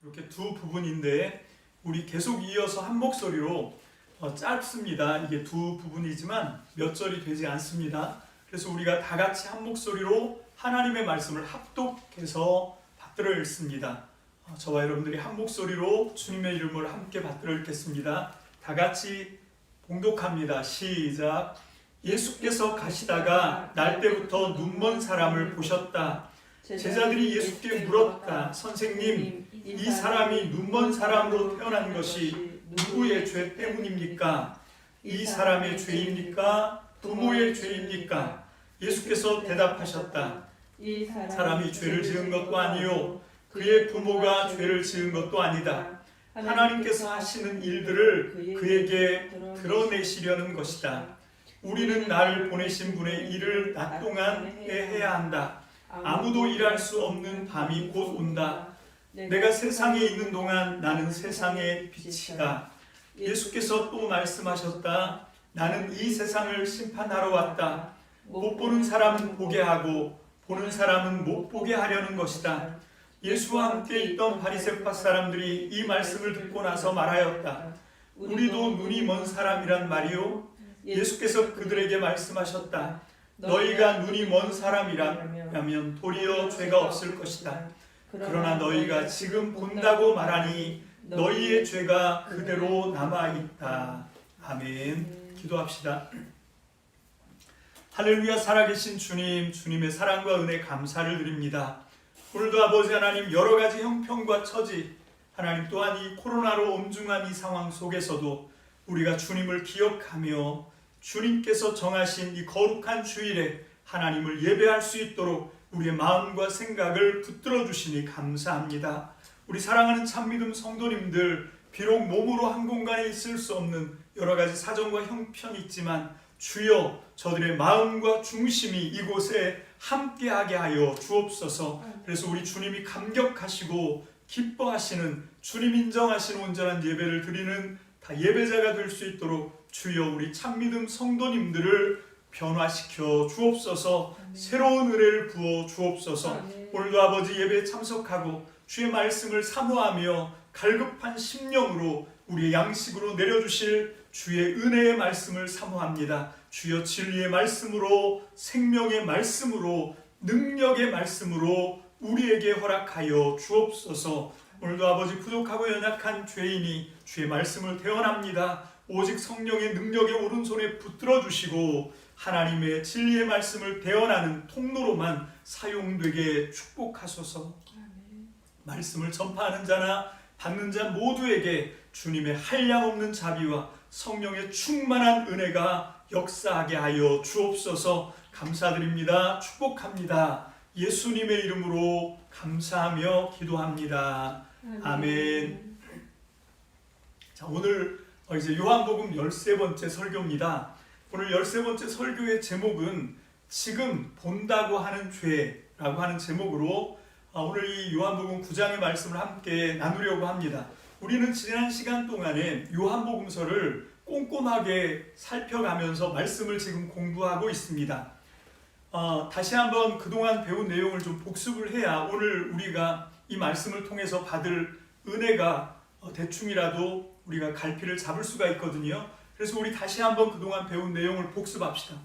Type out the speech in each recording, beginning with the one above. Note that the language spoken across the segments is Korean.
이렇게 두 부분인데 우리 계속 이어서 한 목소리로 짧습니다. 이게 두 부분이지만 몇 절이 되지 않습니다. 그래서 우리가 다 같이 한 목소리로 하나님의 말씀을 합독해서 받들어 읽습니다. 저와 여러분들이 한 목소리로 주님의 이름을 함께 받들어 읽겠습니다. 다 같이 봉독합니다. 시작. 예수께서 가시다가 날 때부터 눈먼 사람을 보셨다. 제자들이 예수께 물었다. 선생님, 이 사람이 눈먼 사람으로 태어난 것이 누구의 죄 때문입니까? 이 사람의 죄입니까? 부모의 죄입니까? 예수께서 대답하셨다. 이 사람이 죄를 지은 것도 아니요 그의 부모가 죄를 지은 것도 아니다. 하나님께서 하시는 일들을 그에게 드러내시려는 것이다. 우리는 나를 보내신 분의 일을 낮 동안 해야 한다. 아무도 일할 수 없는 밤이 곧 온다. 내가 세상에 있는 동안 나는 세상의 빛이다. 예수께서 또 말씀하셨다. 나는 이 세상을 심판하러 왔다. 못 보는 사람은 보게 하고 보는 사람은 못 보게 하려는 것이다. 예수와 함께 있던 바리새파 사람들이 이 말씀을 듣고 나서 말하였다. 우리도 눈이 먼 사람이란 말이요? 예수께서 그들에게 말씀하셨다. 너희가 눈이 먼 사람이라면 도리어 죄가 없을 것이다. 그러나 너희가 지금 본다고 말하니 너희의 죄가 그대로 남아있다. 아멘. 기도합시다. 할렐루야. 살아계신 주님, 주님의 사랑과 은혜 감사를 드립니다. 오늘도 아버지 하나님 여러 가지 형편과 처지, 하나님 또한 이 코로나로 엄중한 이 상황 속에서도 우리가 주님을 기억하며 주님께서 정하신 이 거룩한 주일에 하나님을 예배할 수 있도록 우리의 마음과 생각을 붙들어 주시니 감사합니다. 우리 사랑하는 참믿음 성도님들, 비록 몸으로 한 공간에 있을 수 없는 여러 가지 사정과 형편이 있지만 주여 저들의 마음과 중심이 이곳에 함께하게 하여 주옵소서. 그래서 우리 주님이 감격하시고 기뻐하시는 주님 인정하시는 온전한 예배를 드리는 다 예배자가 될 수 있도록 주여 우리 참믿음 성도님들을 변화시켜 주옵소서. 새로운 은혜를 부어 주옵소서. 오늘도 아버지 예배에 참석하고 주의 말씀을 사모하며 갈급한 심령으로 우리의 양식으로 내려주실 주의 은혜의 말씀을 사모합니다. 주여 진리의 말씀으로, 생명의 말씀으로, 능력의 말씀으로 우리에게 허락하여 주옵소서. 오늘도 아버지 부족하고 연약한 죄인이 주의 말씀을 대언합니다. 오직 성령의 능력의 오른손에 붙들어 주시고 하나님의 진리의 말씀을 대언하는 통로로만 사용되게 축복하소서. 말씀을 전파하는 자나 받는 자 모두에게 주님의 한량없는 자비와 성령의 충만한 은혜가 역사하게 하여 주옵소서. 감사드립니다. 축복합니다. 예수님의 이름으로 감사하며 기도합니다. 아멘. 자, 오늘 이제 요한복음 13번째 설교입니다. 오늘 13번째 설교의 제목은 지금 본다고 하는 죄라고 하는 제목으로 오늘 이 요한복음 9장의 말씀을 함께 나누려고 합니다. 우리는 지난 시간 동안에 요한복음서를 꼼꼼하게 살펴가면서 말씀을 지금 공부하고 있습니다. 다시 한번 그동안 배운 내용을 좀 복습을 해야 오늘 우리가 이 말씀을 통해서 받을 은혜가 대충이라도 우리가 갈피를 잡을 수가 있거든요. 그래서 우리 다시 한번 그동안 배운 내용을 복습합시다.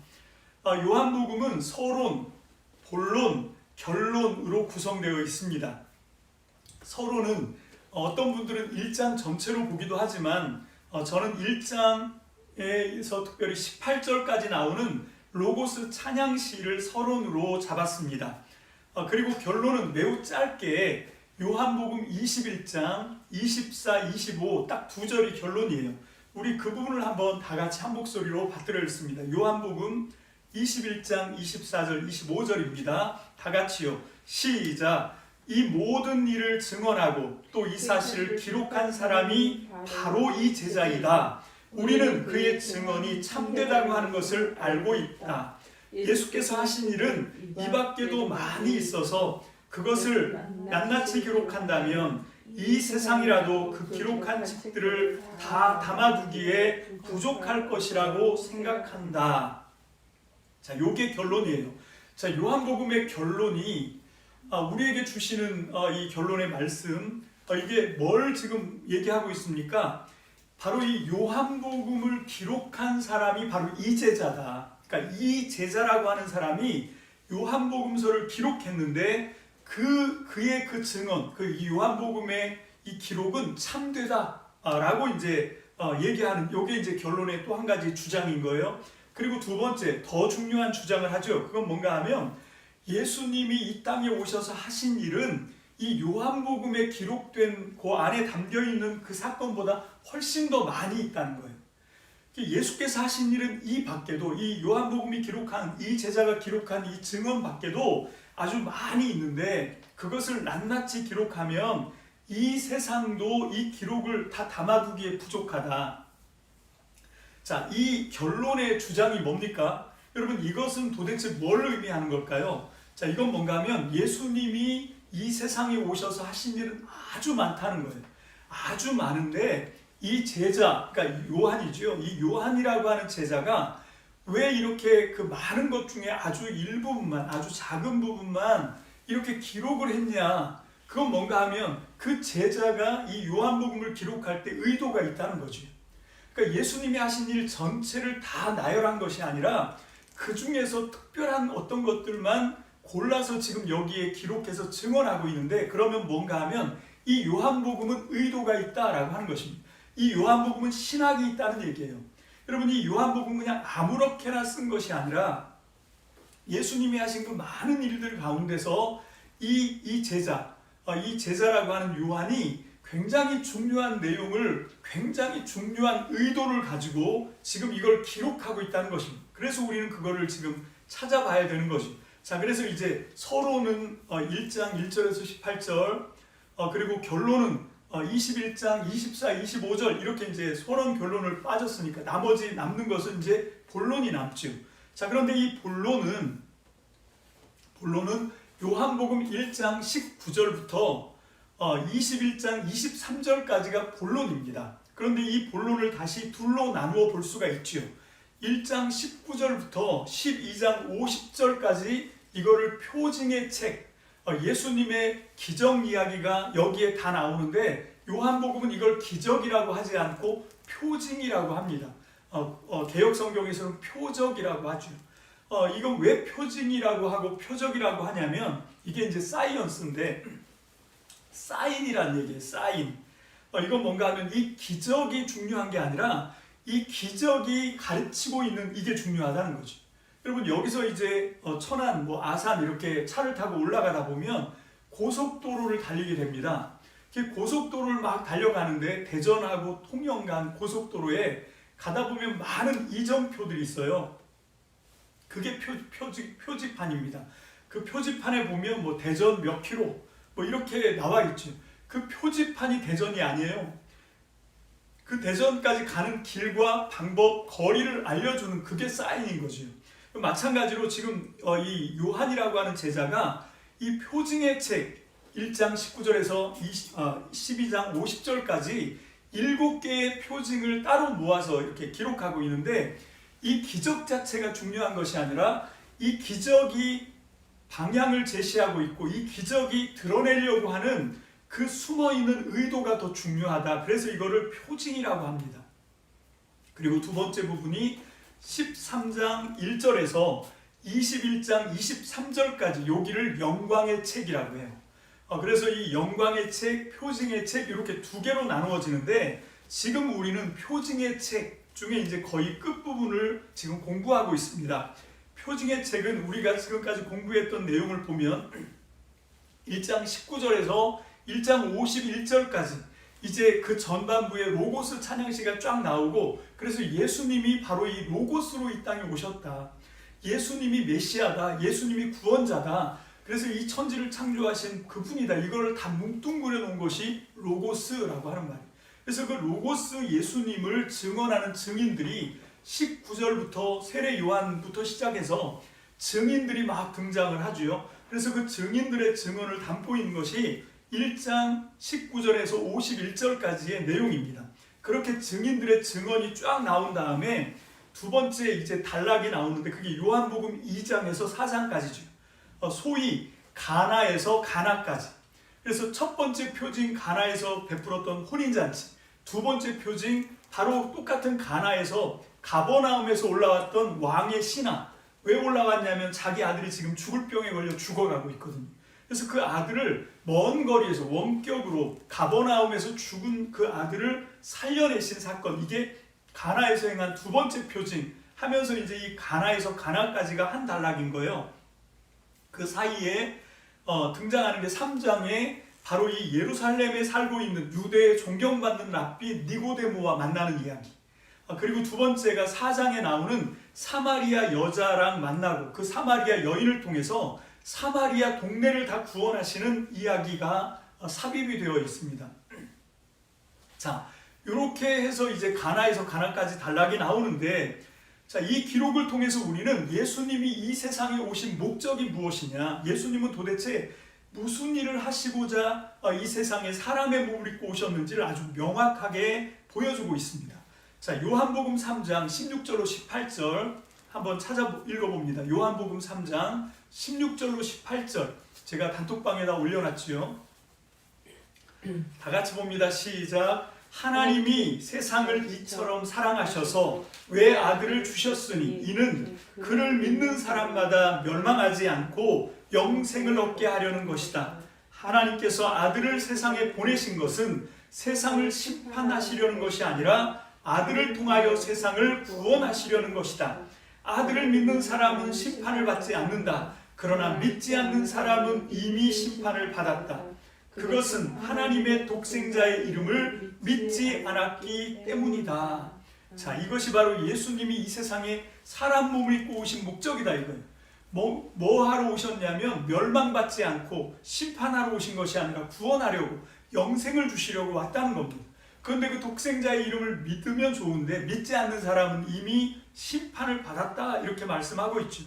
요한복음은 서론, 본론, 결론으로 구성되어 있습니다. 서론은 어떤 분들은 1장 전체로 보기도 하지만 저는 1장에서 특별히 18절까지 나오는 로고스 찬양시를 서론으로 잡았습니다. 그리고 결론은 매우 짧게 요한복음 21장 24, 25 딱 두 절이 결론이에요. 우리 그 부분을 한번 다 같이 한 목소리로 받들어 읽습니다. 요한복음 21장 24절 25절입니다. 다 같이요. 시작. 이 모든 일을 증언하고 또 이 사실을 기록한 사람이 바로 이 제자이다. 우리는 그의 증언이 참되다고 하는 것을 알고 있다. 예수께서 하신 일은 이 밖에도 많이 있어서 그것을 낱낱이 기록한다면 이 세상이라도 그 기록한 책들을 다 담아두기에 부족할 것이라고 생각한다. 자, 요게 결론이에요. 자, 요한복음의 결론이 우리에게 주시는 이 결론의 말씀, 이게 뭘 지금 얘기하고 있습니까? 바로 이 요한복음을 기록한 사람이 바로 이 제자다. 그러니까 이 제자라고 하는 사람이 요한복음서를 기록했는데 그의 그 증언, 그 요한복음의 이 기록은 참되다라고 이제 얘기하는, 요게 이제 결론의 또 한 가지 주장인 거예요. 그리고 두 번째, 더 중요한 주장을 하죠. 그건 뭔가 하면 예수님이 이 땅에 오셔서 하신 일은 이 요한복음에 기록된 그 안에 담겨있는 그 사건보다 훨씬 더 많이 있다는 거예요. 예수께서 하신 일은 이 밖에도, 이 요한복음이 기록한, 이 제자가 기록한 이 증언 밖에도 아주 많이 있는데, 그것을 낱낱이 기록하면 이 세상도 이 기록을 다 담아두기에 부족하다. 자, 이 결론의 주장이 뭡니까? 여러분, 이것은 도대체 뭘 의미하는 걸까요? 자, 이건 뭔가 하면 예수님이 이 세상에 오셔서 하신 일은 아주 많다는 거예요. 아주 많은데 이 제자, 그러니까 요한이죠. 이 요한이라고 하는 제자가 왜 이렇게 그 많은 것 중에 아주 일부분만, 아주 작은 부분만 이렇게 기록을 했냐? 그건 뭔가 하면 그 제자가 이 요한복음을 기록할 때 의도가 있다는 거죠. 그러니까 예수님이 하신 일 전체를 다 나열한 것이 아니라 그 중에서 특별한 어떤 것들만 골라서 지금 여기에 기록해서 증언하고 있는데, 그러면 뭔가 하면 이 요한복음은 의도가 있다라고 하는 것입니다. 이 요한복음은 신학이 있다는 얘기예요. 여러분, 이 요한복음은 그냥 아무렇게나 쓴 것이 아니라 예수님이 하신 그 많은 일들 가운데서 이 제자라고 하는 요한이 굉장히 중요한 내용을, 굉장히 중요한 의도를 가지고 지금 이걸 기록하고 있다는 것입니다. 그래서 우리는 그거를 지금 찾아봐야 되는 것이죠. 자, 그래서 이제 서론은 1장 1절에서 18절, 그리고 결론은 21장 24, 25절, 이렇게 이제 서론 결론을 빠졌으니까 나머지 남는 것은 이제 본론이 남죠. 자, 그런데 이 본론은 요한복음 1장 19절부터 21장 23절까지가 본론입니다. 그런데 이 본론을 다시 둘로 나누어 볼 수가 있지요. 1장 19절부터 12장 50절까지 이거를 표징의 책, 예수님의 기적 이야기가 여기에 다 나오는데, 요한복음은 이걸 기적이라고 하지 않고 표징이라고 합니다. 개역 성경에서는 표적이라고 하죠. 이건 왜 표징이라고 하고 표적이라고 하냐면, 이게 이제 사이언스인데 사인이란 얘기예요. 사인. 이건 뭔가 하면 이 기적이 중요한 게 아니라 이 기적이 가르치고 있는 이게 중요하다는 거죠. 여러분, 여기서 이제 천안, 아산 이렇게 차를 타고 올라가다 보면 고속도로를 달리게 됩니다. 고속도로를 막 달려가는데 대전하고 통영 간 고속도로에 가다 보면 많은 이정표들이 있어요. 그게 표지판입니다. 그 표지판에 보면 대전 몇 킬로 이렇게 나와 있죠. 그 표지판이 대전이 아니에요. 그 대전까지 가는 길과 방법, 거리를 알려주는 그게 사인인 거죠. 마찬가지로 지금 이 요한이라고 하는 제자가 이 표징의 책 1장 19절에서 12장 50절까지 7개의 표징을 따로 모아서 이렇게 기록하고 있는데, 이 기적 자체가 중요한 것이 아니라 이 기적이 방향을 제시하고 있고 이 기적이 드러내려고 하는 그 숨어있는 의도가 더 중요하다. 그래서 이거를 표징이라고 합니다. 그리고 두 번째 부분이 13장 1절에서 21장 23절까지 여기를 영광의 책이라고 해요. 그래서 이 영광의 책, 표징의 책 이렇게 두 개로 나누어지는데, 지금 우리는 표징의 책 중에 이제 거의 끝부분을 지금 공부하고 있습니다. 표징의 책은 우리가 지금까지 공부했던 내용을 보면 1장 19절에서 1장 51절까지 이제 그 전반부에 로고스 찬양시가 쫙 나오고, 그래서 예수님이 바로 이 로고스로 이 땅에 오셨다. 예수님이 메시아다. 예수님이 구원자다. 그래서 이 천지를 창조하신 그분이다. 이걸 다 뭉뚱그려 놓은 것이 로고스라고 하는 말이에요. 그래서 그 로고스 예수님을 증언하는 증인들이 19절부터 세례 요한부터 시작해서 증인들이 막 등장을 하죠. 그래서 그 증인들의 증언을 담고 있는 것이 1장 19절에서 51절까지의 내용입니다. 그렇게 증인들의 증언이 쫙 나온 다음에 두 번째 이제 단락이 나오는데, 그게 요한복음 2장에서 4장까지죠. 소위 가나에서 가나까지. 그래서 첫 번째 표징 가나에서 베풀었던 혼인잔치, 두 번째 표징 바로 똑같은 가나에서 가버나움에서 올라왔던 왕의 신하. 왜 올라왔냐면 자기 아들이 지금 죽을 병에 걸려 죽어가고 있거든요. 그래서 그 아들을 먼 거리에서 원격으로 가버나움에서 죽은 그 아들을 살려내신 사건, 이게 가나에서 행한 두 번째 표징 하면서 이제 이 가나에서 가나까지가 한 단락인 거예요. 그 사이에 등장하는 게 3장에 바로 이 예루살렘에 살고 있는 유대의 존경받는 랍비 니고데모와 만나는 이야기. 그리고 두 번째가 4장에 나오는 사마리아 여자랑 만나고 그 사마리아 여인을 통해서 사마리아 동네를 다 구원하시는 이야기가 삽입이 되어 있습니다. 자, 이렇게 해서 이제 가나에서 가나까지 단락이 나오는데, 자, 이 기록을 통해서 우리는 예수님이 이 세상에 오신 목적이 무엇이냐, 예수님은 도대체 무슨 일을 하시고자 이 세상에 사람의 몸을 입고 오셨는지를 아주 명확하게 보여주고 있습니다. 자, 요한복음 3장 16절로 18절 한번 찾아 읽어봅니다. 요한복음 3장 16절로 18절 제가 단톡방에다 올려놨지요. 다 같이 봅니다. 시작. 하나님이 세상을 이처럼 사랑하셔서 외아들을 주셨으니 이는 그를 믿는 사람마다 멸망하지 않고 영생을 얻게 하려는 것이다. 하나님께서 아들을 세상에 보내신 것은 세상을 심판하시려는 것이 아니라 아들을 통하여 세상을 구원하시려는 것이다. 아들을 믿는 사람은 심판을 받지 않는다. 그러나 믿지 않는 사람은 이미 심판을 받았다. 그것은 하나님의 독생자의 이름을 믿지 않았기 때문이다. 자, 이것이 바로 예수님이 이 세상에 사람 몸을 입고 오신 목적이다 이거예요. 뭐 하러 오셨냐면 멸망받지 않고 심판하러 오신 것이 아니라 구원하려고, 영생을 주시려고 왔다는 겁니다. 그런데 그 독생자의 이름을 믿으면 좋은데 믿지 않는 사람은 이미 심판을 받았다 이렇게 말씀하고 있죠.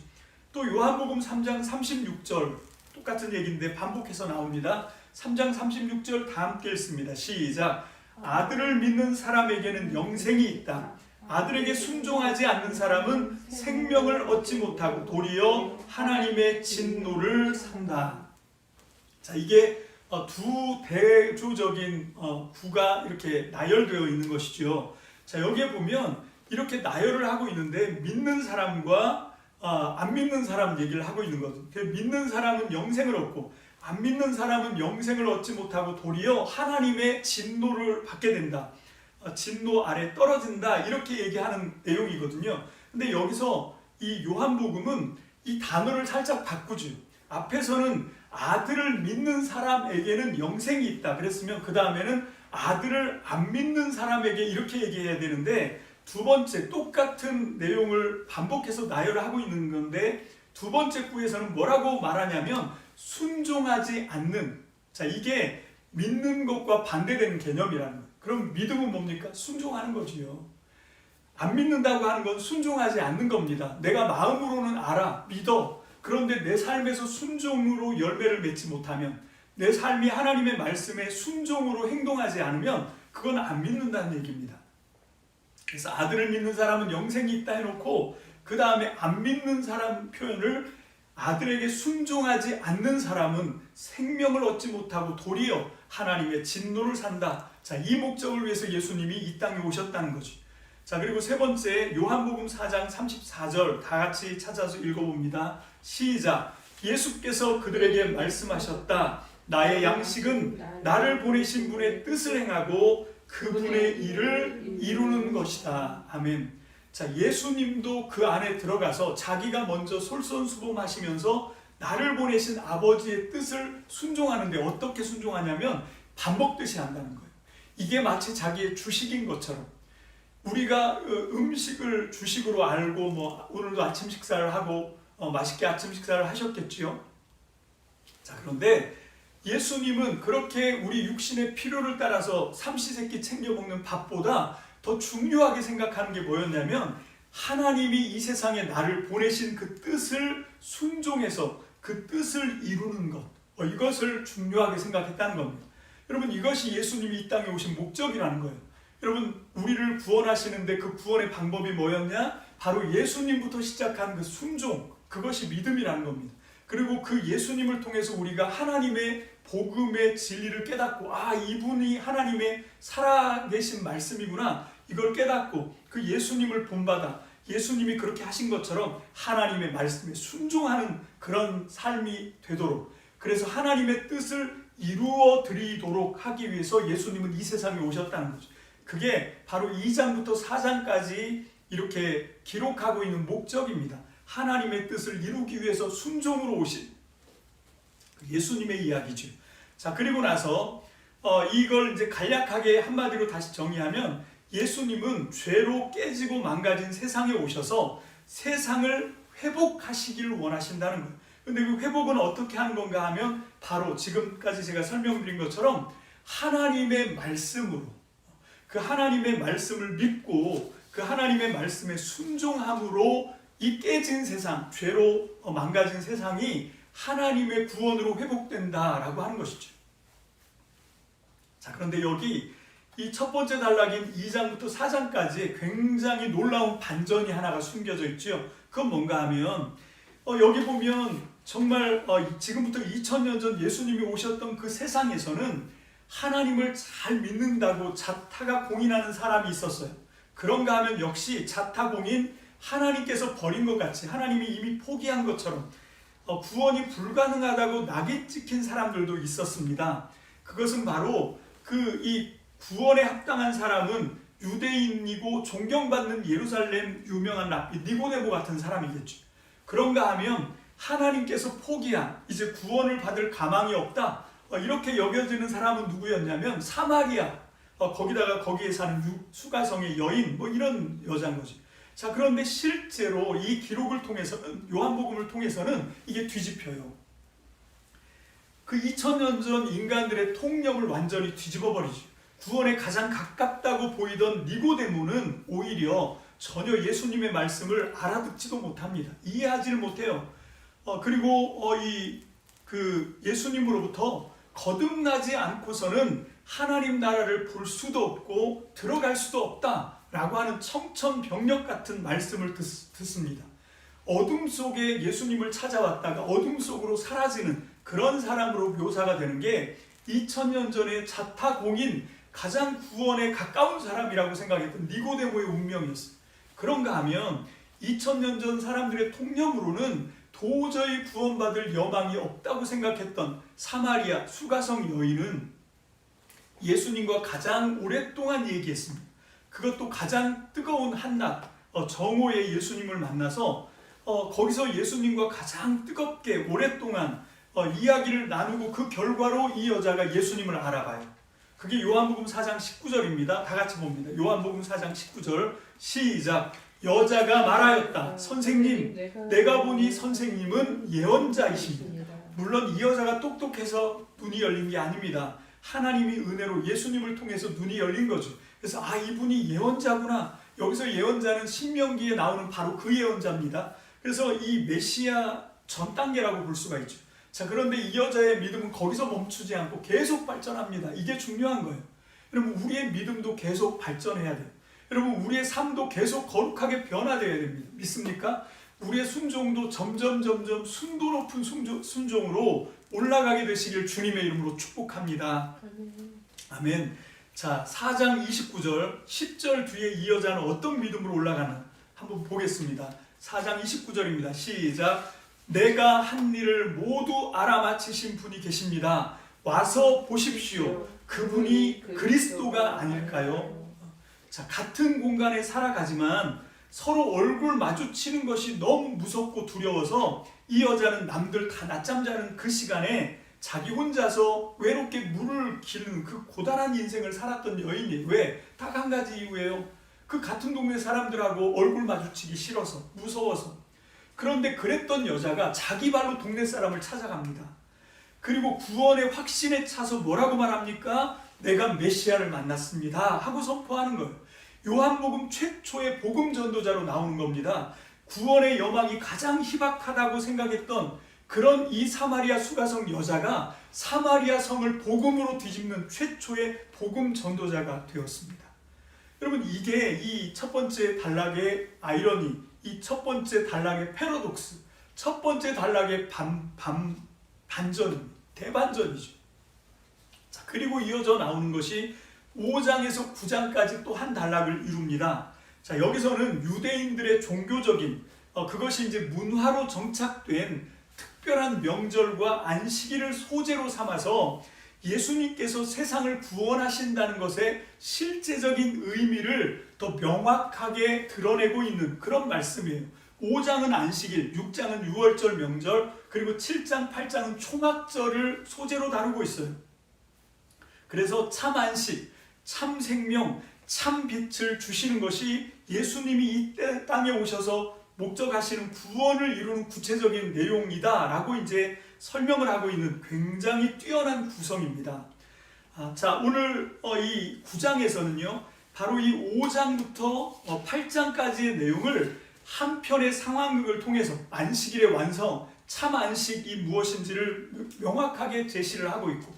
또 요한복음 3장 36절 똑같은 얘기인데 반복해서 나옵니다. 3장 36절 다 함께 읽습니다. 시작. 아들을 믿는 사람에게는 영생이 있다. 아들에게 순종하지 않는 사람은 생명을 얻지 못하고 도리어 하나님의 진노를 산다. 자, 이게 두 대조적인 구가 이렇게 나열되어 있는 것이죠. 자, 여기에 보면 이렇게 나열을 하고 있는데 믿는 사람과 안 믿는 사람 얘기를 하고 있는 거죠. 믿는 사람은 영생을 얻고 안 믿는 사람은 영생을 얻지 못하고 도리어 하나님의 진노를 받게 된다. 진노 아래 떨어진다 이렇게 얘기하는 내용이거든요. 근데 여기서 이 요한복음은 이 단어를 살짝 바꾸죠. 앞에서는 아들을 믿는 사람에게는 영생이 있다 그랬으면 그 다음에는 아들을 안 믿는 사람에게 이렇게 얘기해야 되는데, 두 번째 똑같은 내용을 반복해서 나열을 하고 있는 건데 두 번째 구에서는 뭐라고 말하냐면 순종하지 않는, 자, 이게 믿는 것과 반대되는 개념이라는 거예요. 그럼 믿음은 뭡니까? 순종하는 거지요. 안 믿는다고 하는 건 순종하지 않는 겁니다. 내가 마음으로는 알아, 믿어. 그런데 내 삶에서 순종으로 열매를 맺지 못하면, 내 삶이 하나님의 말씀에 순종으로 행동하지 않으면 그건 안 믿는다는 얘기입니다. 그래서 아들을 믿는 사람은 영생이 있다 해놓고 그 다음에 안 믿는 사람 표현을 아들에게 순종하지 않는 사람은 생명을 얻지 못하고 도리어 하나님의 진노를 산다. 자, 이 목적을 위해서 예수님이 이 땅에 오셨다는 거죠. 자, 그리고 세 번째 요한복음 4장 34절 다 같이 찾아서 읽어봅니다. 시작. 예수께서 그들에게 말씀하셨다. 나의 양식은 나를 보내신 분의 뜻을 행하고 그분의 일을 이루는 것이다. 아멘. 자, 예수님도 그 안에 들어가서 자기가 먼저 솔선수범하시면서 나를 보내신 아버지의 뜻을 순종하는데 어떻게 순종하냐면 반복듯이 한다는 거예요. 이게 마치 자기의 주식인 것처럼, 우리가 음식을 주식으로 알고 오늘도 아침 식사를 하고 맛있게 아침 식사를 하셨겠지요. 자, 그런데 예수님은 그렇게 우리 육신의 필요를 따라서 삼시세끼 챙겨 먹는 밥보다 더 중요하게 생각하는 게 뭐였냐면 하나님이 이 세상에 나를 보내신 그 뜻을 순종해서 그 뜻을 이루는 것, 이것을 중요하게 생각했다는 겁니다. 여러분, 이것이 예수님이 이 땅에 오신 목적이라는 거예요. 여러분, 우리를 구원하시는데 그 구원의 방법이 뭐였냐? 바로 예수님부터 시작한 그 순종, 그것이 믿음이라는 겁니다. 그리고 그 예수님을 통해서 우리가 하나님의 복음의 진리를 깨닫고 이분이 하나님의 살아계신 말씀이구나, 이걸 깨닫고 그 예수님을 본받아 예수님이 그렇게 하신 것처럼 하나님의 말씀에 순종하는 그런 삶이 되도록, 그래서 하나님의 뜻을 이루어 드리도록 하기 위해서 예수님은 이 세상에 오셨다는 거죠. 그게 바로 2장부터 4장까지 이렇게 기록하고 있는 목적입니다. 하나님의 뜻을 이루기 위해서 순종으로 오신 예수님의 이야기죠. 자, 그리고 나서 이걸 이제 간략하게 한마디로 다시 정의하면, 예수님은 죄로 깨지고 망가진 세상에 오셔서 세상을 회복하시길 원하신다는 거예요. 근데 그 회복은 어떻게 하는 건가 하면, 바로 지금까지 제가 설명드린 것처럼 하나님의 말씀으로, 그 하나님의 말씀을 믿고 그 하나님의 말씀에 순종함으로 이 깨진 세상, 죄로 망가진 세상이 하나님의 구원으로 회복된다라고 하는 것이죠. 자, 그런데 여기 이 첫 번째 단락인 2장부터 4장까지 굉장히 놀라운 반전이 하나가 숨겨져 있죠. 그건 뭔가 하면 여기 보면 정말 지금부터 2000년 전 예수님이 오셨던 그 세상에서는 하나님을 잘 믿는다고 자타가 공인하는 사람이 있었어요. 그런가 하면 역시 자타 공인, 하나님께서 버린 것 같이, 하나님이 이미 포기한 것처럼 구원이 불가능하다고 낙이 찍힌 사람들도 있었습니다. 그것은 바로 이 구원에 합당한 사람은 유대인이고 존경받는 예루살렘 유명한 랍비 니고데모 같은 사람이겠죠. 그런가 하면 하나님께서 포기한, 이제 구원을 받을 가망이 없다, 이렇게 여겨지는 사람은 누구였냐면 사마리아, 거기에 사는 수가성의 여인, 이런 여자인 거지. 자, 그런데 실제로 이 기록을 통해서는, 요한복음을 통해서는 이게 뒤집혀요. 그 2000년 전 인간들의 통념을 완전히 뒤집어 버리죠. 구원에 가장 가깝다고 보이던 니고데모는 오히려 전혀 예수님의 말씀을 알아듣지도 못합니다. 이해하지를 못해요. 그리고 예수님으로부터 거듭나지 않고서는 하나님 나라를 볼 수도 없고 들어갈 수도 없다라고 하는 청천벽력 같은 말씀을 듣습니다. 어둠 속에 예수님을 찾아왔다가 어둠 속으로 사라지는 그런 사람으로 묘사가 되는 게 2000년 전에 자타공인, 가장 구원에 가까운 사람이라고 생각했던 니고데모의 운명이었어요. 그런가 하면 2000년 전 사람들의 통념으로는 도저히 구원받을 여망이 없다고 생각했던 사마리아 수가성 여인은 예수님과 가장 오랫동안 얘기했습니다. 그것도 가장 뜨거운 한낮, 정오에 예수님을 만나서 거기서 예수님과 가장 뜨겁게 오랫동안 이야기를 나누고, 그 결과로 이 여자가 예수님을 알아봐요. 그게 요한복음 4장 19절입니다. 다 같이 봅니다. 요한복음 4장 19절 시작. 여자가 말하였다. 선생님, 내가 보니 선생님은 예언자이십니다. 물론 이 여자가 똑똑해서 눈이 열린 게 아닙니다. 하나님이 은혜로 예수님을 통해서 눈이 열린 거죠. 그래서 이분이 예언자구나. 여기서 예언자는 신명기에 나오는 바로 그 예언자입니다. 그래서 이 메시아 전 단계라고 볼 수가 있죠. 자, 그런데 이 여자의 믿음은 거기서 멈추지 않고 계속 발전합니다. 이게 중요한 거예요. 여러분, 우리의 믿음도 계속 발전해야 돼요. 여러분, 우리의 삶도 계속 거룩하게 변화되어야 됩니다. 믿습니까? 우리의 순종도 점점 순도 높은 순종으로 올라가게 되시길 주님의 이름으로 축복합니다. 아멘. 자, 4장 29절 10절 뒤에 이 여자는 어떤 믿음으로 올라가나 한번 보겠습니다. 4장 29절입니다. 시작. 내가 한 일을 모두 알아맞히신 분이 계십니다. 와서 보십시오. 그분이 그리스도가 아닐까요? 자, 같은 공간에 살아가지만 서로 얼굴 마주치는 것이 너무 무섭고 두려워서 이 여자는 남들 다 낮잠 자는 그 시간에 자기 혼자서 외롭게 물을 기르는 그 고단한 인생을 살았던 여인이에요. 왜? 딱 한 가지 이유예요. 그 같은 동네 사람들하고 얼굴 마주치기 싫어서, 무서워서. 그런데 그랬던 여자가 자기 발로 동네 사람을 찾아갑니다. 그리고 구원의 확신에 차서 뭐라고 말합니까? 내가 메시아를 만났습니다 하고 선포하는 거예요. 요한복음 최초의 복음 전도자로 나오는 겁니다. 구원의 여망이 가장 희박하다고 생각했던 그런 이 사마리아 수가성 여자가 사마리아 성을 복음으로 뒤집는 최초의 복음 전도자가 되었습니다. 여러분, 이게 이 첫 번째 단락의 아이러니, 이 첫 번째 단락의 패러독스, 첫 번째 단락의 반전, 대반전이죠. 자, 그리고 이어져 나오는 것이 5장에서 9장까지 또 한 단락을 이룹니다. 자, 여기서는 유대인들의 종교적인 그것이 이제 문화로 정착된 특별한 명절과 안식일을 소재로 삼아서 예수님께서 세상을 구원하신다는 것의 실제적인 의미를 더 명확하게 드러내고 있는 그런 말씀이에요. 5장은 안식일, 6장은 유월절 명절, 그리고 7장, 8장은 초막절을 소재로 다루고 있어요. 그래서 참 안식, 참 생명, 참 빛을 주시는 것이 예수님이 이 땅에 오셔서 목적하시는 구원을 이루는 구체적인 내용이다 라고 이제 설명을 하고 있는 굉장히 뛰어난 구성입니다. 자, 오늘 이 9장에서는요 바로 이 5장부터 8장까지의 내용을 한 편의 상황극을 통해서 안식일의 완성, 참 안식이 무엇인지를 명확하게 제시를 하고 있고,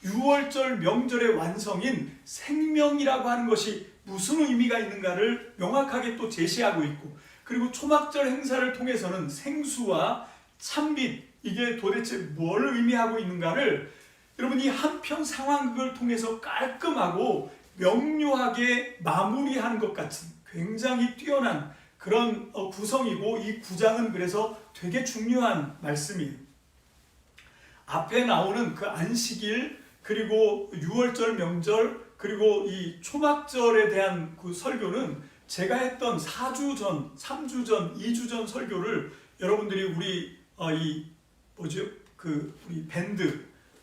유월절 명절의 완성인 생명이라고 하는 것이 무슨 의미가 있는가를 명확하게 또 제시하고 있고, 그리고 초막절 행사를 통해서는 생수와 참빛, 이게 도대체 뭘 의미하고 있는가를 여러분 이 한편 상황극을 통해서 깔끔하고 명료하게 마무리하는 것 같은 굉장히 뛰어난 그런 구성이고, 이 9장은 그래서 되게 중요한 말씀이에요. 앞에 나오는 그 안식일, 그리고 유월절 명절, 그리고 이 초막절에 대한 그 설교는 제가 했던 4주 전, 3주 전, 2주 전 설교를 여러분들이 우리 우리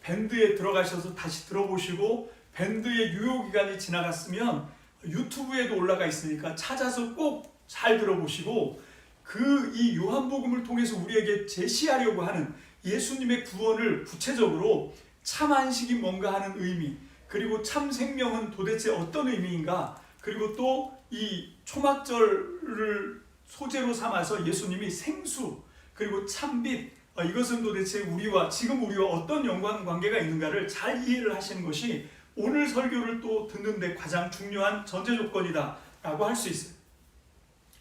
밴드에 들어가셔서 다시 들어보시고, 밴드의 유효기간이 지나갔으면 유튜브에도 올라가 있으니까 찾아서 꼭 잘 들어보시고, 이 요한복음을 통해서 우리에게 제시하려고 하는 예수님의 구원을 구체적으로 참 안식이 뭔가 하는 의미, 그리고 참 생명은 도대체 어떤 의미인가, 그리고 또 이 초막절을 소재로 삼아서 예수님이 생수, 그리고 참빛, 이것은 도대체 지금 우리와 어떤 연관관계가 있는가를 잘 이해를 하시는 것이 오늘 설교를 또 듣는데 가장 중요한 전제 조건이다 라고 할 수 있어요.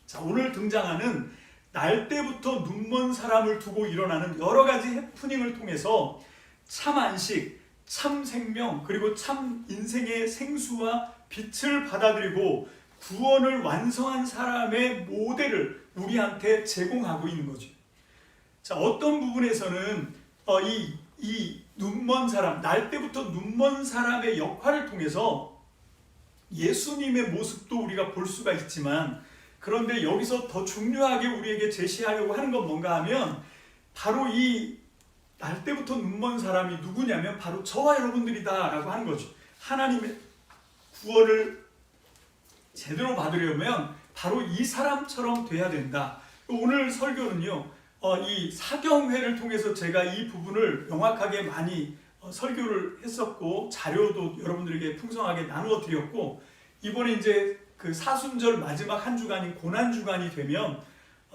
자, 오늘 등장하는 날 때부터 눈먼 사람을 두고 일어나는 여러 가지 해프닝을 통해서 참 안식, 참 생명, 그리고 참 인생의 생수와 빛을 받아들이고 구원을 완성한 사람의 모델을 우리한테 제공하고 있는 거죠. 자, 어떤 부분에서는 이 눈먼 사람, 날 때부터 눈먼 사람의 역할을 통해서 예수님의 모습도 우리가 볼 수가 있지만, 그런데 여기서 더 중요하게 우리에게 제시하려고 하는 건 뭔가 하면, 바로 이 날 때부터 눈먼 사람이 누구냐면 바로 저와 여러분들이다 라고 하는 거죠. 하나님의 구원을 제대로 받으려면 바로 이 사람처럼 돼야 된다. 오늘 설교는요, 이 사경회를 통해서 제가 이 부분을 명확하게 많이 설교를 했었고, 자료도 여러분들에게 풍성하게 나누어 드렸고, 이번에 이제 그 사순절 마지막 한 주간인 고난주간이 되면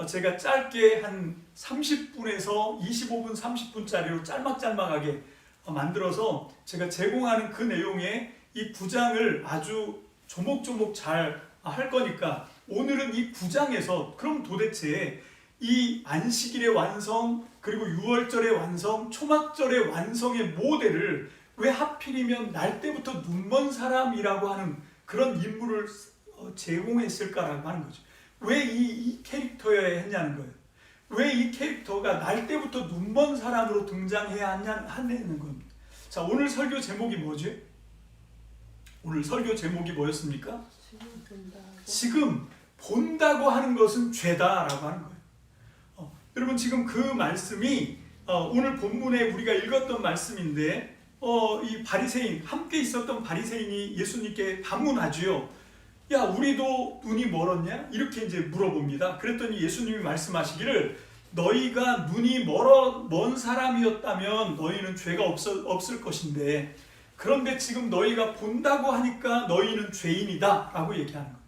제가 짧게 한 30분에서 25분, 30분짜리로 짤막짤막하게 만들어서 제가 제공하는 그 내용에 이 9장을 아주 조목조목 잘 할 거니까, 오늘은 이 9장에서 그럼 도대체 이 안식일의 완성, 그리고 유월절의 완성, 초막절의 완성의 모델을 왜 하필이면 날 때부터 눈먼 사람이라고 하는 그런 인물을 제공했을까라고 하는 거죠. 왜 이 캐릭터여야 했냐는 거예요. 왜 이 캐릭터가 날 때부터 눈먼 사람으로 등장해야 하냐는 겁니다. 자, 오늘 설교 제목이 뭐지? 오늘 설교 제목이 뭐였습니까? 지금 본다고 하는 것은 죄다라고 하는 거예요. 여러분, 지금 그 말씀이 오늘 본문에 우리가 읽었던 말씀인데, 이 바리새인, 함께 있었던 바리새인이 예수님께 반문하지요. 야, 우리도 눈이 멀었냐? 이렇게 이제 물어봅니다. 그랬더니 예수님이 말씀하시기를, 너희가 눈이 먼 사람이었다면 너희는 죄가 없을 것인데, 그런데 지금 너희가 본다고 하니까 너희는 죄인이다 라고 얘기하는 거예요.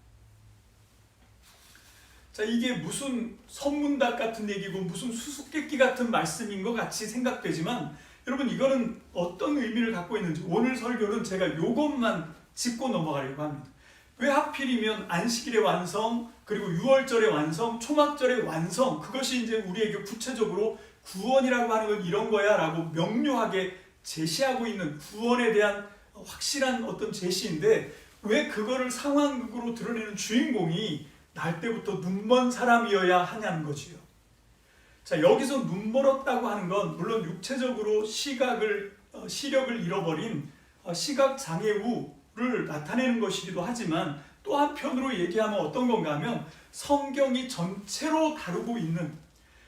자, 이게 무슨 선문답 같은 얘기고 무슨 수수께끼 같은 말씀인 것 같이 생각되지만, 여러분, 이거는 어떤 의미를 갖고 있는지 오늘 설교는 제가 이것만 짚고 넘어가려고 합니다. 왜 하필이면 안식일의 완성, 그리고 유월절의 완성, 초막절의 완성, 그것이 이제 우리에게 구체적으로 구원이라고 하는 건 이런 거야 라고 명료하게 제시하고 있는 구원에 대한 확실한 어떤 제시인데 왜 그거를 상황극으로 드러내는 주인공이 날 때부터 눈먼 사람이어야 하냐는 거지요. 자, 여기서 눈멀었다고 하는 건 물론 육체적으로 시력을 잃어버린 시각장애우를 나타내는 것이기도 하지만 또 한편으로 얘기하면 어떤 건가 하면 성경이 전체로 다루고 있는,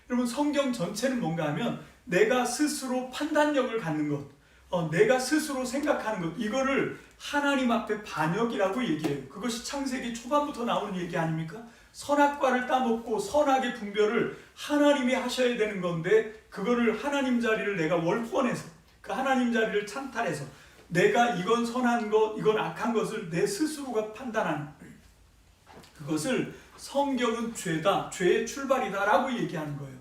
여러분 성경 전체는 뭔가 하면 내가 스스로 판단력을 갖는 것, 내가 스스로 생각하는 것, 이거를 하나님 앞에 반역이라고 얘기해요. 그것이 창세기 초반부터 나오는 얘기 아닙니까? 선악과를 따먹고 선악의 분별을 하나님이 하셔야 되는 건데 그거를 하나님 자리를 내가 월권해서 그 하나님 자리를 찬탈해서 내가 이건 선한 것, 이건 악한 것을 내 스스로가 판단하는, 그것을 성경은 죄다, 죄의 출발이다 라고 얘기하는 거예요.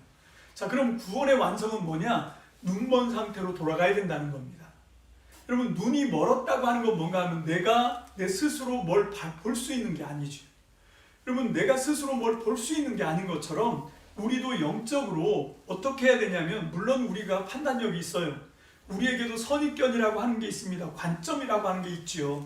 자, 그럼 구원의 완성은 뭐냐? 눈먼 상태로 돌아가야 된다는 겁니다. 여러분, 눈이 멀었다고 하는 건 뭔가 하면 내가 내 스스로 뭘 볼 수 있는 게 아니죠. 여러분, 내가 스스로 뭘 볼 수 있는 게 아닌 것처럼 우리도 영적으로 어떻게 해야 되냐면, 물론 우리가 판단력이 있어요. 우리에게도 선입견이라고 하는 게 있습니다. 관점이라고 하는 게 있지요.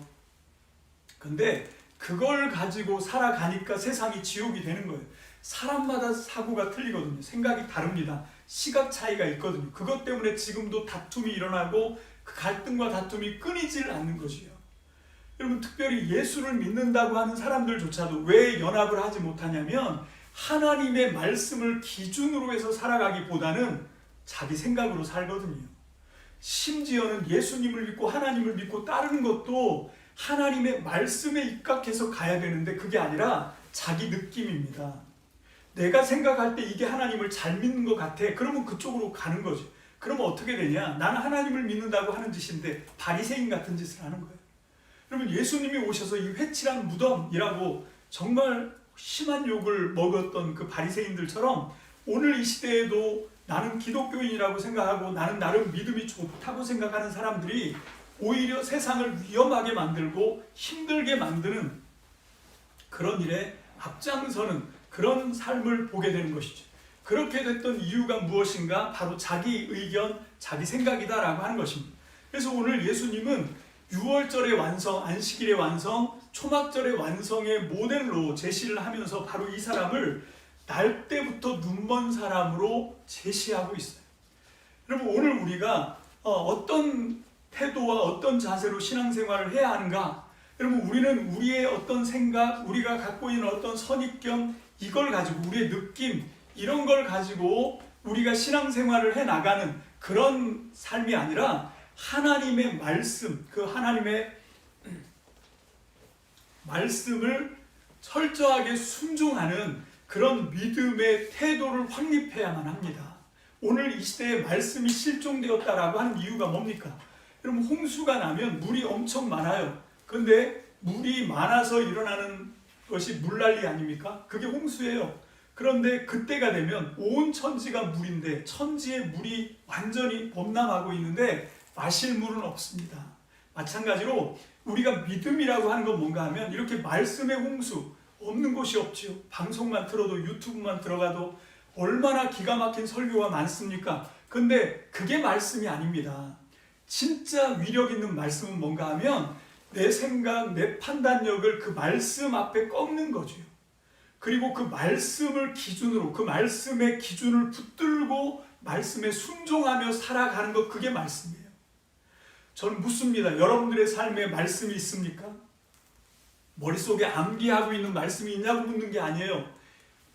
근데 그걸 가지고 살아가니까 세상이 지옥이 되는 거예요. 사람마다 사고가 틀리거든요. 생각이 다릅니다. 시각 차이가 있거든요. 그것 때문에 지금도 다툼이 일어나고 그 갈등과 다툼이 끊이질 않는 것이에요. 여러분, 특별히 예수를 믿는다고 하는 사람들조차도 왜 연합을 하지 못하냐면 하나님의 말씀을 기준으로 해서 살아가기보다는 자기 생각으로 살거든요. 심지어는 예수님을 믿고 하나님을 믿고 따르는 것도 하나님의 말씀에 입각해서 가야 되는데 그게 아니라 자기 느낌입니다. 내가 생각할 때 이게 하나님을 잘 믿는 것 같아. 그러면 그쪽으로 가는 거죠. 그러면 어떻게 되냐? 나는 하나님을 믿는다고 하는 짓인데 바리새인 같은 짓을 하는 거예요. 여러분, 예수님이 오셔서 이 회칠한 무덤이라고 정말 심한 욕을 먹었던 그 바리새인들처럼 오늘 이 시대에도 나는 기독교인이라고 생각하고 나는 나름 믿음이 좋다고 생각하는 사람들이 오히려 세상을 위험하게 만들고 힘들게 만드는 그런 일에 앞장서는 그런 삶을 보게 되는 것이죠. 그렇게 됐던 이유가 무엇인가? 바로 자기 의견, 자기 생각이다라고 하는 것입니다. 그래서 오늘 예수님은 6월절의 완성, 안식일의 완성, 초막절의 완성의 모델로 제시를 하면서 바로 이 사람을 날 때부터 눈먼 사람으로 제시하고 있어요. 여러분, 오늘 우리가 어떤 태도와 어떤 자세로 신앙생활을 해야 하는가? 여러분, 우리는 우리의 어떤 생각, 우리가 갖고 있는 어떤 선입견, 이걸 가지고 우리의 느낌, 이런 걸 가지고 우리가 신앙생활을 해나가는 그런 삶이 아니라 하나님의 말씀, 그 하나님의 말씀을 철저하게 순종하는 그런 믿음의 태도를 확립해야만 합니다. 오늘 이 시대에 말씀이 실종되었다라고 하는 이유가 뭡니까? 여러분, 홍수가 나면 물이 엄청 많아요. 근데 물이 많아서 일어나는 것이 물난리 아닙니까? 그게 홍수예요. 그런데 그때가 되면 온 천지가 물인데 천지의 물이 완전히 범람하고 있는데 마실 물은 없습니다. 마찬가지로 우리가 믿음이라고 하는 건 뭔가 하면 이렇게 말씀의 홍수 없는 곳이 없지요. 방송만 틀어도 유튜브만 들어가도 얼마나 기가 막힌 설교가 많습니까? 근데 그게 말씀이 아닙니다. 진짜 위력 있는 말씀은 뭔가 하면 내 생각, 내 판단력을 그 말씀 앞에 꺾는 거죠. 그리고 그 말씀을 기준으로, 그 말씀의 기준을 붙들고 말씀에 순종하며 살아가는 것, 그게 말씀이에요. 저는 묻습니다. 여러분들의 삶에 말씀이 있습니까? 머릿속에 암기하고 있는 말씀이 있냐고 묻는 게 아니에요.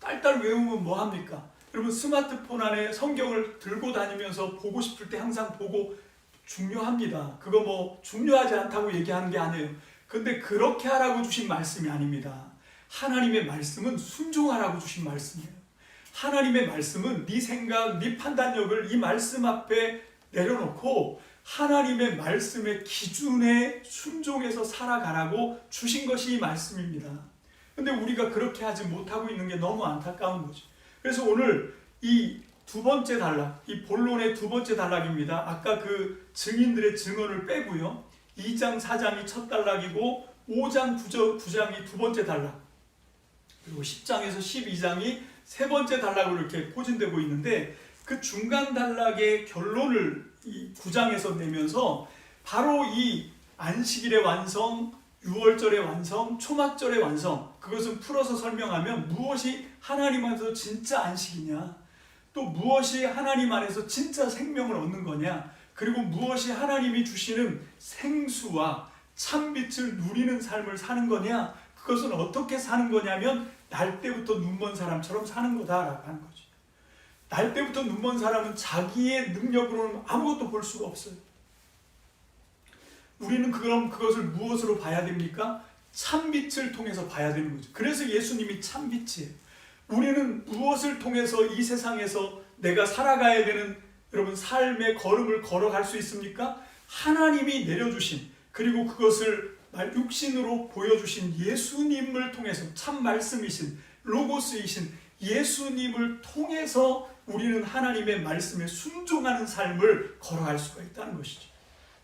딸딸 외우면 뭐합니까? 여러분, 스마트폰 안에 성경을 들고 다니면서 보고 싶을 때 항상 보고 중요합니다. 그거 뭐 중요하지 않다고 얘기하는 게 아니에요. 근데 그렇게 하라고 주신 말씀이 아닙니다. 하나님의 말씀은 순종하라고 주신 말씀이에요. 하나님의 말씀은 네 생각, 네 판단력을 이 말씀 앞에 내려놓고 하나님의 말씀의 기준에 순종해서 살아가라고 주신 것이 이 말씀입니다. 근데 우리가 그렇게 하지 못하고 있는 게 너무 안타까운 거죠. 그래서 오늘 이 두 번째 단락, 이 본론의 두 번째 단락입니다. 아까 그 증인들의 증언을 빼고요. 2장, 4장이 첫 단락이고 5장, 9장이 두 번째 단락, 그리고 10장에서 12장이 세 번째 단락으로 이렇게 포진되고 있는데 그 중간 단락의 결론을 이 9장에서 내면서 바로 이 안식일의 완성, 유월절의 완성, 초막절의 완성, 그것은 풀어서 설명하면 무엇이 하나님 안에서 진짜 안식이냐, 또 무엇이 하나님 안에서 진짜 생명을 얻는 거냐, 그리고 무엇이 하나님이 주시는 생수와 참빛을 누리는 삶을 사는 거냐, 그것은 어떻게 사는 거냐면 날 때부터 눈먼 사람처럼 사는 거다라고 하는 거죠. 날 때부터 눈먼 사람은 자기의 능력으로는 아무것도 볼 수가 없어요. 우리는 그럼 그것을 무엇으로 봐야 됩니까? 참빛을 통해서 봐야 되는 거죠. 그래서 예수님이 참빛이에요. 우리는 무엇을 통해서 이 세상에서 내가 살아가야 되는 여러분 삶의 걸음을 걸어갈 수 있습니까? 하나님이 내려주신, 그리고 그것을 육신으로 보여주신 예수님을 통해서, 참 말씀이신 로고스이신 예수님을 통해서 우리는 하나님의 말씀에 순종하는 삶을 걸어갈 수가 있다는 것이죠.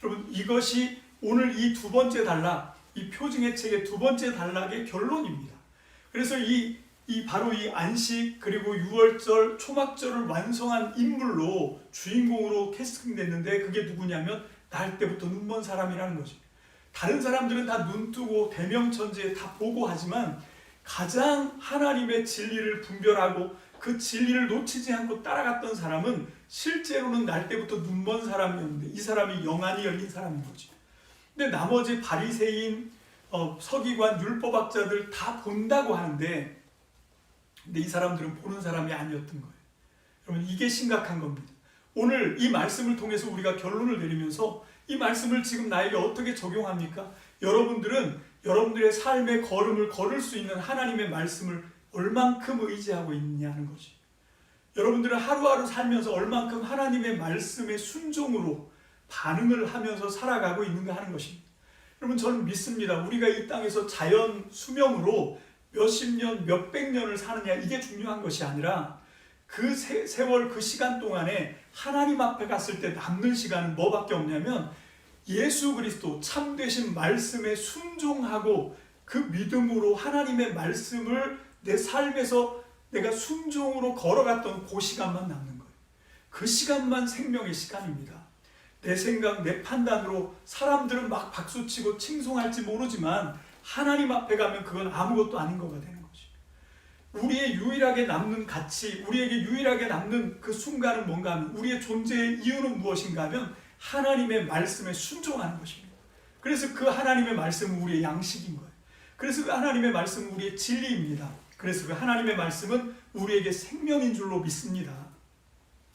여러분, 이것이 오늘 이 두 번째 단락, 이 표징의 책의 두 번째 단락의 결론입니다. 그래서 바로 이 안식, 그리고 유월절, 초막절을 완성한 인물로, 주인공으로 캐스팅됐는데, 그게 누구냐면 날 때부터 눈먼 사람이라는 거죠. 다른 사람들은 다 눈뜨고 대명천지에 다 보고 하지만 가장 하나님의 진리를 분별하고 그 진리를 놓치지 않고 따라갔던 사람은 실제로는 날 때부터 눈먼 사람이었는데, 이 사람이 영안이 열린 사람인 거죠. 근데 나머지 바리새인, 서기관, 율법학자들 다 본다고 하는데, 근데 이 사람들은 보는 사람이 아니었던 거예요. 여러분, 이게 심각한 겁니다. 오늘 이 말씀을 통해서 우리가 결론을 내리면서 이 말씀을 지금 나에게 어떻게 적용합니까? 여러분들은 여러분들의 삶의 걸음을 걸을 수 있는 하나님의 말씀을 얼만큼 의지하고 있느냐는 거지. 여러분들은 하루하루 살면서 얼만큼 하나님의 말씀에 순종으로 반응을 하면서 살아가고 있는가 하는 것입니다. 여러분, 저는 믿습니다. 우리가 이 땅에서 자연 수명으로 몇십 년, 몇백 년을 사느냐, 이게 중요한 것이 아니라 그 세월, 그 시간 동안에 하나님 앞에 갔을 때 남는 시간은 뭐밖에 없냐면 예수 그리스도 참되신 말씀에 순종하고 그 믿음으로 하나님의 말씀을 내 삶에서 내가 순종으로 걸어갔던 그 시간만 남는 거예요. 그 시간만 생명의 시간입니다. 내 생각, 내 판단으로 사람들은 막 박수치고 칭송할지 모르지만 하나님 앞에 가면 그건 아무것도 아닌 거가 되는 거죠. 우리의 유일하게 남는 가치, 우리에게 유일하게 남는 그 순간은 뭔가 하면, 우리의 존재의 이유는 무엇인가 하면 하나님의 말씀에 순종하는 것입니다. 그래서 그 하나님의 말씀은 우리의 양식인 거예요. 그래서 그 하나님의 말씀은 우리의 진리입니다. 그래서 그 하나님의 말씀은 우리에게 생명인 줄로 믿습니다.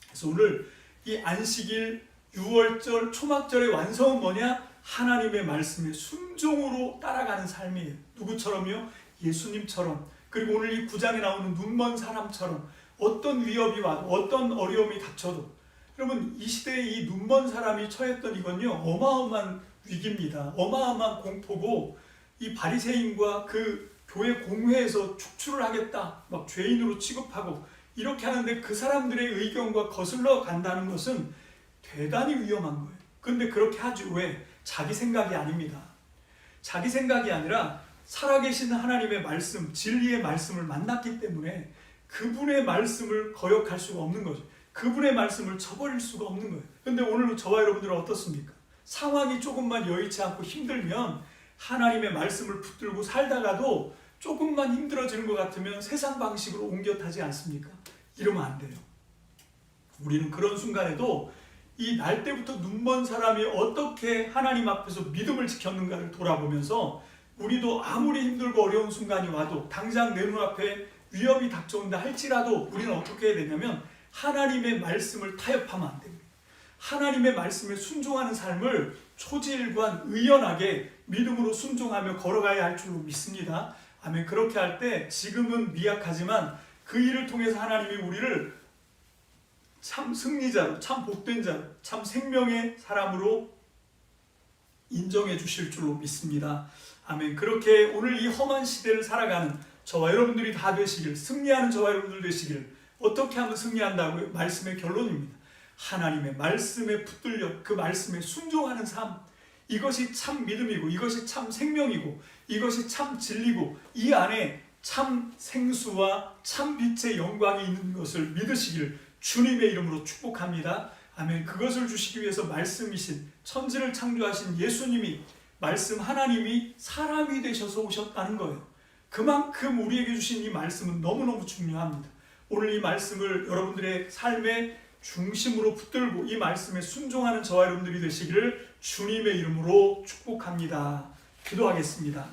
그래서 오늘 이 안식일, 유월절, 초막절의 완성은 뭐냐? 하나님의 말씀에 순종으로 따라가는 삶이에요. 누구처럼요? 예수님처럼. 그리고 오늘 이 9장에 나오는 눈먼 사람처럼 어떤 위협이 와도, 어떤 어려움이 닥쳐도, 여러분, 이 시대에 이 눈먼 사람이 처했던 이건요, 어마어마한 위기입니다. 어마어마한 공포고, 이 바리새인과 그 교회 공회에서 축출을 하겠다, 막 죄인으로 취급하고 이렇게 하는데 그 사람들의 의견과 거슬러 간다는 것은 대단히 위험한 거예요. 그런데 그렇게 하죠. 왜? 자기 생각이 아닙니다. 자기 생각이 아니라 살아계신 하나님의 말씀, 진리의 말씀을 만났기 때문에 그분의 말씀을 거역할 수가 없는 거죠. 그분의 말씀을 저버릴 수가 없는 거예요. 그런데 오늘 저와 여러분들은 어떻습니까? 상황이 조금만 여의치 않고 힘들면 하나님의 말씀을 붙들고 살다가도 조금만 힘들어지는 것 같으면 세상 방식으로 옮겨 타지 않습니까? 이러면 안 돼요. 우리는 그런 순간에도 이 날 때부터 눈먼 사람이 어떻게 하나님 앞에서 믿음을 지켰는가를 돌아보면서 우리도 아무리 힘들고 어려운 순간이 와도, 당장 내 눈앞에 위협이 닥쳐온다 할지라도 우리는 어떻게 해야 되냐면 하나님의 말씀을 타협하면 안 됩니다. 하나님의 말씀에 순종하는 삶을 초지일관 의연하게 믿음으로 순종하며 걸어가야 할 줄로 믿습니다. 아멘. 그렇게 할 때 지금은 미약하지만 그 일을 통해서 하나님이 우리를 참 승리자로, 참 복된 자로, 참 생명의 사람으로 인정해 주실 줄로 믿습니다. 아멘. 그렇게 오늘 이 험한 시대를 살아가는 저와 여러분들이 다 되시길, 승리하는 저와 여러분들 되시길. 어떻게 하면 승리한다고요? 말씀의 결론입니다. 하나님의 말씀에 붙들려 그 말씀에 순종하는 삶, 이것이 참 믿음이고, 이것이 참 생명이고, 이것이 참 진리고, 이 안에 참 생수와 참 빛의 영광이 있는 것을 믿으시길 주님의 이름으로 축복합니다. 아멘. 그것을 주시기 위해서 말씀이신 천지를 창조하신 예수님이 말씀 하나님이 사람이 되셔서 오셨다는 거예요. 그만큼 우리에게 주신 이 말씀은 너무너무 중요합니다. 오늘 이 말씀을 여러분들의 삶의 중심으로 붙들고 이 말씀에 순종하는 저와 여러분들이 되시기를 주님의 이름으로 축복합니다. 기도하겠습니다.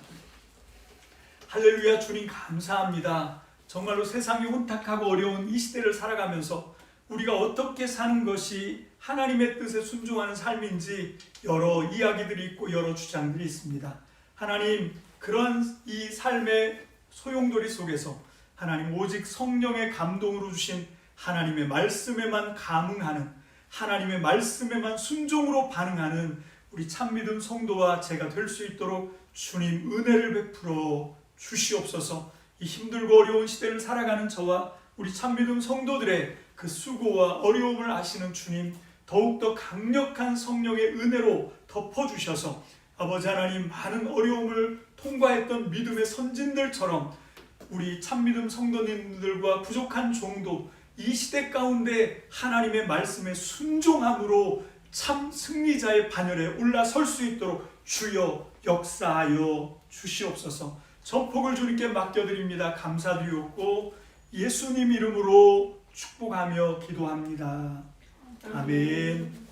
할렐루야. 주님 감사합니다. 정말로 세상이 혼탁하고 어려운 이 시대를 살아가면서 우리가 어떻게 사는 것이 하나님의 뜻에 순종하는 삶인지 여러 이야기들이 있고 여러 주장들이 있습니다. 하나님, 그런 이 삶의 소용돌이 속에서 하나님 오직 성령의 감동으로 주신 하나님의 말씀에만 감응하는, 하나님의 말씀에만 순종으로 반응하는 우리 참믿음 성도와 제가 될 수 있도록 주님 은혜를 베풀어 주시옵소서. 이 힘들고 어려운 시대를 살아가는 저와 우리 참믿음 성도들의 그 수고와 어려움을 아시는 주님, 더욱더 강력한 성령의 은혜로 덮어주셔서 아버지 하나님, 많은 어려움을 통과했던 믿음의 선진들처럼 우리 참믿음 성도님들과 부족한 종도 이 시대 가운데 하나님의 말씀에 순종함으로 참 승리자의 반열에 올라설 수 있도록 주여 역사하여 주시옵소서. 전폭을 주님께 맡겨드립니다. 감사드리옵고 예수님 이름으로 축복하며 기도합니다. 아멘.